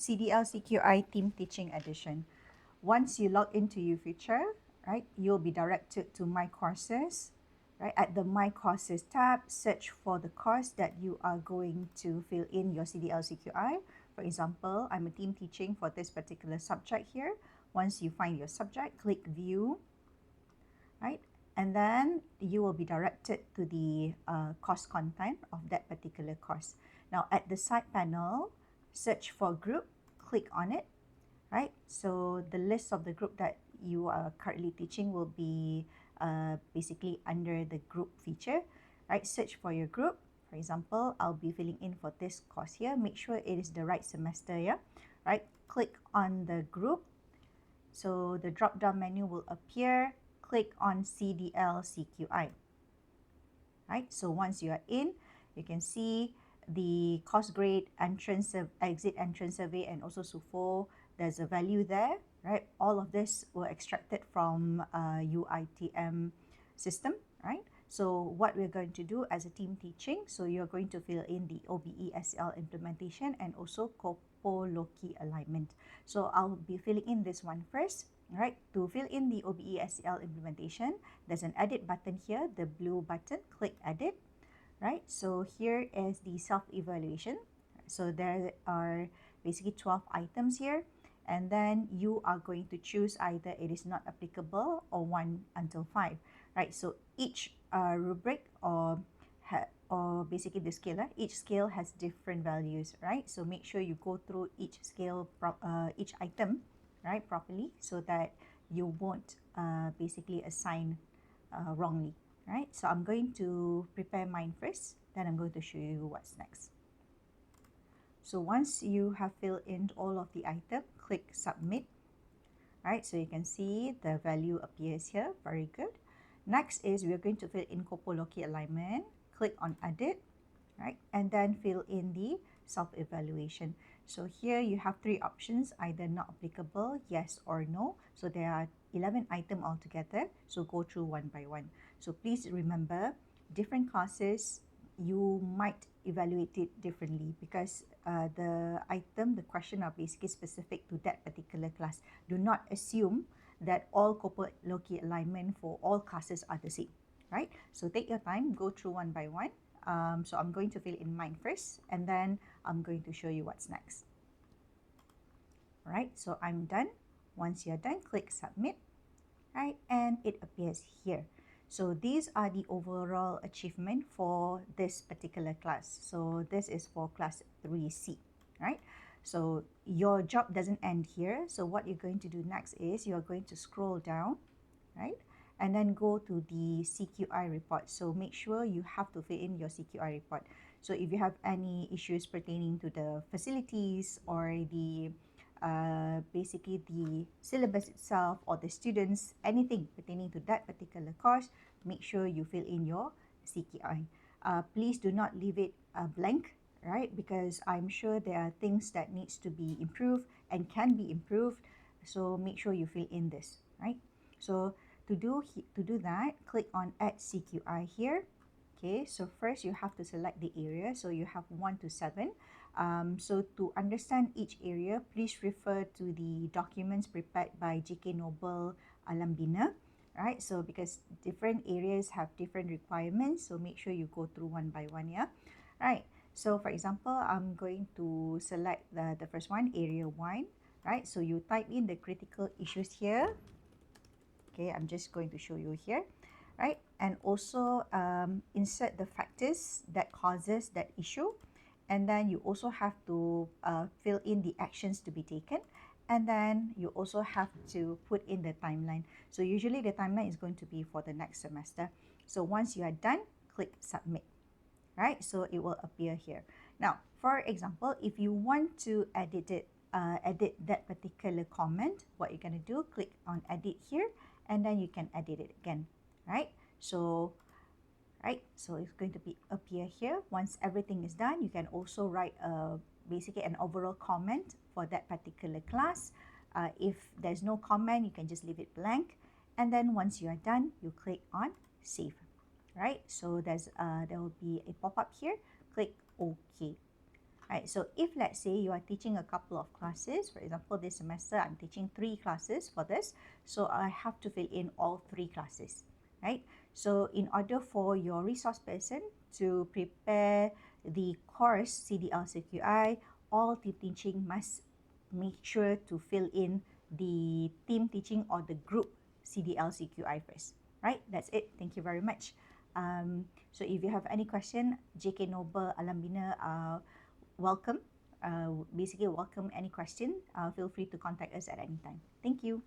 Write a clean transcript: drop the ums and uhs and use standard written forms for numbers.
Cdl Cqi Team Teaching Edition. Once you log into UFuture, right, you'll be directed to My Courses. Right, at the My Courses tab, search for the course that you are going to fill in your Cdl Cqi. For example, I'm a team teaching for this particular subject here. Once you find your subject, click View, right? And then you will be directed to the course content of that particular course. Now at the side panel, search for group, click on it, right? So the list of the group that you are currently teaching will be basically under the group feature, right? Search for your group. For example, I'll be filling in for this course here. Make sure it is the right semester, yeah? Right? Click on the group. So the drop-down menu will appear. Click on Cdl Cqi. Right? So once you are in, you can see the course grade, exit entrance survey, and also SUFO. There's a value there, right? All of this were extracted from UITM system, right? So what we're going to do as a team teaching, so you're going to fill in the OBE SL implementation and also Cqi Loki alignment. So I'll be filling in this one first. Right, to fill in the OBE SL implementation, there's an edit button here, the blue button, click edit. Right, so here is the self-evaluation. So there are basically 12 items here, and then you are going to choose either it is not applicable or 1 until 5. Right, so each rubric or basically the scale, each scale has different values, right? So make sure you go through each scale, each item, right, properly, so that you won't basically assign wrongly, right? So I'm going to prepare mine first, then I'm going to show you what's next. So once you have filled in all of the item, click submit, right? So you can see the value appears here. Very good. Next is we're going to fill in Cqi Loki alignment. Click on edit, right? And then fill in the self-evaluation. So here you have 3 options, either not applicable, yes or no. So there are 11 items altogether. So go through one by one. So please remember, different classes, you might evaluate it differently because the question are basically specific to that particular class. Do not assume that all Cqi Loki alignment for all classes are the same, right? So take your time, go through one by one. So I'm going to fill in mine first, and then I'm going to show you what's next. Right, so I'm done. Once you're done, click submit, right, and it appears here. So these are the overall achievement for this particular class. So this is for class 3C, right? So your job doesn't end here. So what you're going to do next is you're going to scroll down, right? And then go to the CQI report. So make sure you have to fill in your CQI report. So if you have any issues pertaining to the facilities or the basically the syllabus itself or the students, anything pertaining to that particular course, make sure you fill in your CQI. Please do not leave it blank, right? Because I'm sure there are things that needs to be improved and can be improved. So make sure you fill in this, right? So to do that, click on Add CQI here. Okay, so first you have to select the area. So you have 1 to 7. So to understand each area, please refer to the documents prepared by GK Noble Alambina, right? So because different areas have different requirements, so make sure you go through one by one, yeah? Right, so for example, I'm going to select the first one, area 1, right? So you type in the critical issues here. Okay, I'm just going to show you here, right? And also insert the factors that causes that issue. And then you also have to fill in the actions to be taken. And then you also have to put in the timeline. So usually the timeline is going to be for the next semester. So once you are done, click submit, right? So it will appear here. Now, for example, if you want to edit that particular comment, what you're going to do, click on edit here, and then you can edit it again, right? So it's going to appear here. Once everything is done, you can also write basically an overall comment for that particular class. If there's no comment, you can just leave it blank, and then once you are done, you click on save, right? So there will be a pop-up here. Click OK, Right, so if let's say you are teaching a couple of classes, for example, this semester I'm teaching 3 classes for this, so I have to fill in all 3 classes, right? So in order for your resource person to prepare the course Cdl Cqi, all team teaching must make sure to fill in the team teaching or the group Cdl Cqi first, right? That's it. Thank you very much. So if you have any question, JK Noble Alambina, welcome. Basically, welcome any question. Feel free to contact us at any time. Thank you.